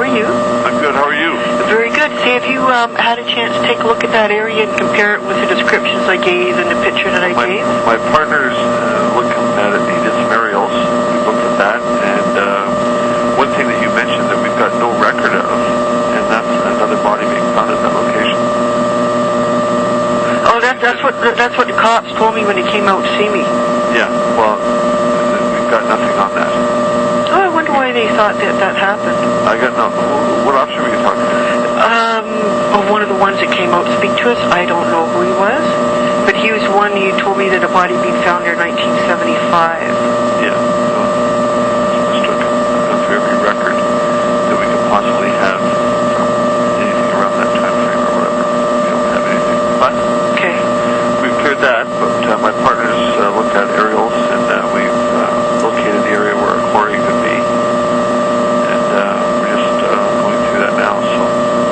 are you? I'm good. How are you? Very good. Say, have you had a chance to take a look at that area and compare it with the descriptions I gave and the picture that I gave? My partner's looking at it. He did some aerials. We looked at that, and one thing that you mentioned that we've got no record of, and that's another body being found at that location. Oh, that's what the cops told me when they came out to see me. Yeah. Well, we've got nothing on that. Oh, I wonder why they thought that happened. I got no. What officer were you talking to? One of the ones that came out to speak to us. I don't know who he was, but he was one who told me that a body being found there in 1975. Yeah. So let's go through every record that we could possibly have from anything around that time frame or whatever. We don't have anything. But okay, we've cleared that. But my partners looked at aerials, and we've located the area where a quarry could be.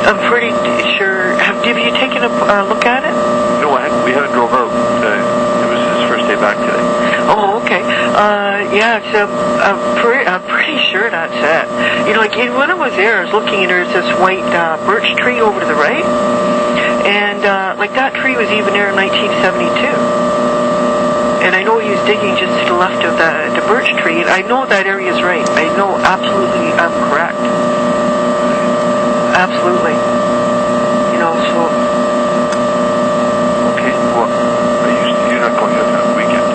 I'm pretty sure. Have you taken a look at it? No, we haven't drove out. It was his first day back today. Oh, okay. Yeah, so I'm pretty sure that's it. You know, like when I was there, I was looking and there's this white birch tree over to the right, and like that tree was even there in 1972. And I know he was digging just to the left of the birch tree, and I know that area is right. I know absolutely I'm correct. Absolutely. You know, so... Okay, well, you're not going out this weekend?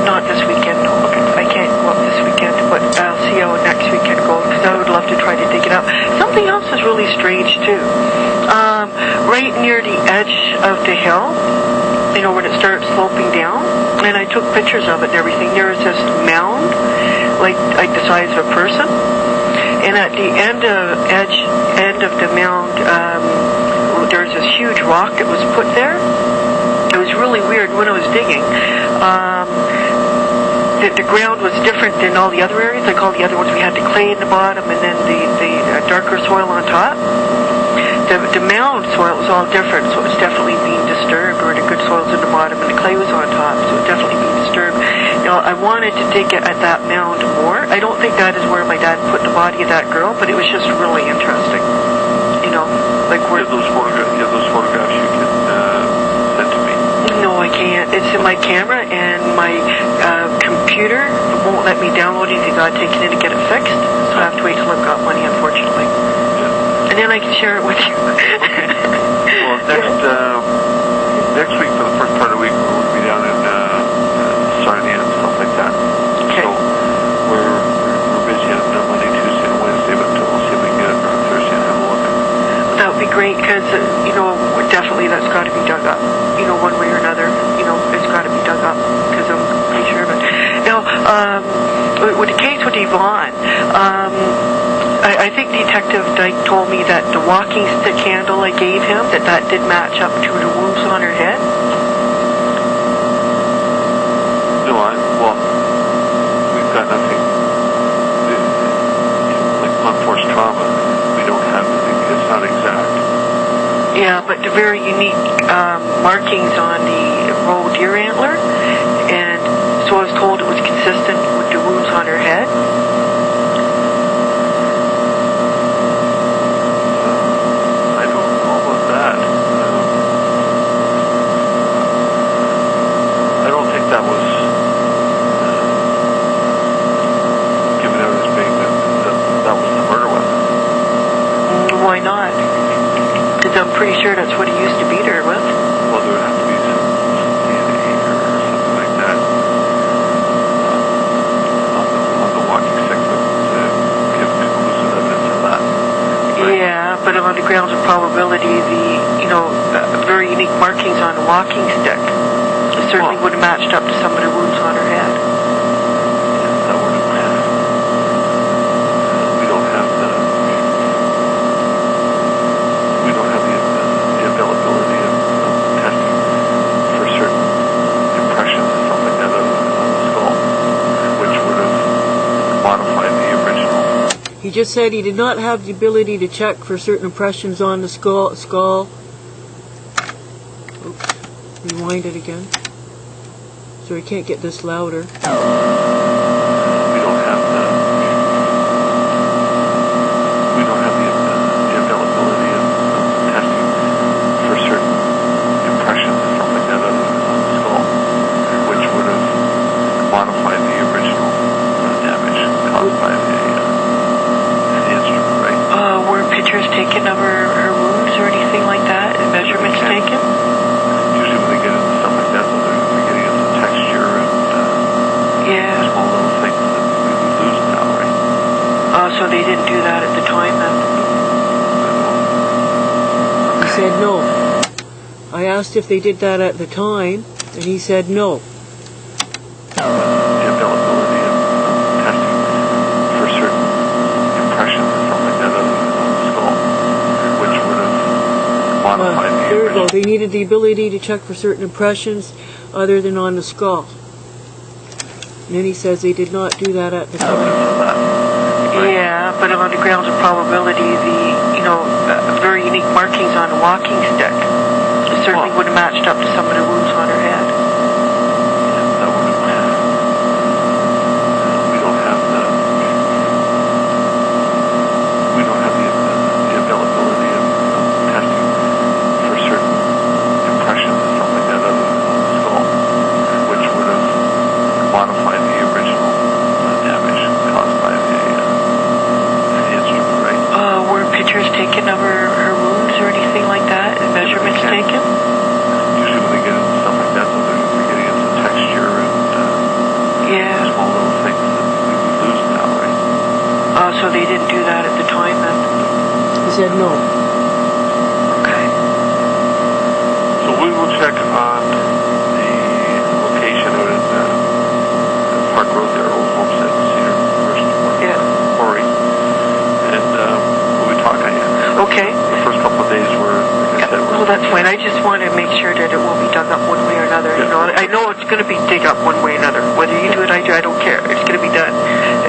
Not this weekend, no. Okay. I can't go up this weekend, but I'll see how next weekend goes, because I would love to try to dig it up. Something else is really strange, too. Right near the edge of the hill, you know, when it starts sloping down, and I took pictures of it and everything, there is this mound, like the size of a person. And at the end of the mound, there's this huge rock that was put there. It was really weird when I was digging. The ground was different than all the other areas. Like all the other ones, we had the clay in the bottom and then the darker soil on top. The mound soil was all different, so it was definitely being disturbed, or the good soil's in the bottom and the clay was on top, so it was definitely being disturbed. Now, I wanted to dig at that mound more. I don't think that is where my dad put the body of that girl, but it was just really interesting. You know, like where... You have those photographs you can send to me? No, I can't. It's in my camera, and my computer won't let me download anything. I've taken it to get it fixed, so I have to wait till I've got money, unfortunately. And then I can share it with you. Okay. Well, next week, for the first part of the week, we'll be down in Sarnia and stuff like that. Okay. So we're busy on Monday, Tuesday, and Wednesday, but we'll see if we can get up on Thursday and have a look. That would be great, because, you know, definitely that's got to be dug up. You know, one way or another, you know, it's got to be dug up, because I'm pretty sure of it. Now, with the case with Yvonne, I think Detective Dyke told me that the walking stick handle I gave him, that did match up to the wounds on her head. No, well, we've got nothing. Like blunt force trauma, we don't have anything. It's not exact. Yeah, but the very unique markings on the roe deer antler, and so I was told it was consistent with the wounds on her head. That was given out as being that was the murder weapon. Why not? Because I'm pretty sure that's what he used to beat her with. Well, there would have to be some DNA or something like that on the walking stick to give conclusive evidence of that. Right? Yeah, but on the grounds of probability, very unique markings on the walking stick certainly would have matched up to some of the wounds on her head. That would have. We don't have the availability of testing for certain impressions and stuff like that on the skull, which would have modified the original. He just said he did not have the ability to check for certain impressions on the skull. Oops. Rewind it again. So we can't get this louder. We don't have the said no. I asked if they did that at the time, and he said no. The availability of testing for certain impressions and stuff like that other than on the skull, which would have modified the There we go. original. They needed the ability to check for certain impressions other than on the skull. And then he says they did not do that at the time. Evidence of that. Right. Yeah, but on the grounds of probability, very unique markings on a walking stick certainly would have matched up to some of the wounds on her head. That would have. We don't have the availability of testing for certain impressions and stuff like that other than on the skull, which would have modified the original damage caused by the instrument, right? Were pictures taken of her wounds or anything like that, and measurements taken? Usually when they get into stuff like that, though, they're getting into texture and small little things that we would lose now, right? So they didn't do that at the time then? He said no. Okay. So we will check on the location out in Park Road there, Old Homestead, Cedar University, Quarry. And we'll be talking again. Okay. The first couple of days were, like I said, Well, that's fine. I just want to make sure that it will be dug up one way or another. Yeah. I know it's going to be dig up one way or another. Whether you do it, I do, I don't care. It's going to be done.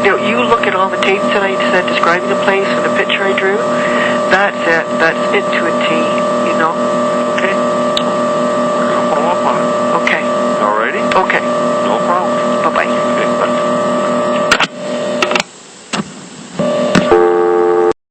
You look at all the tapes that I said describing the place and the picture I drew. That's it. That's it to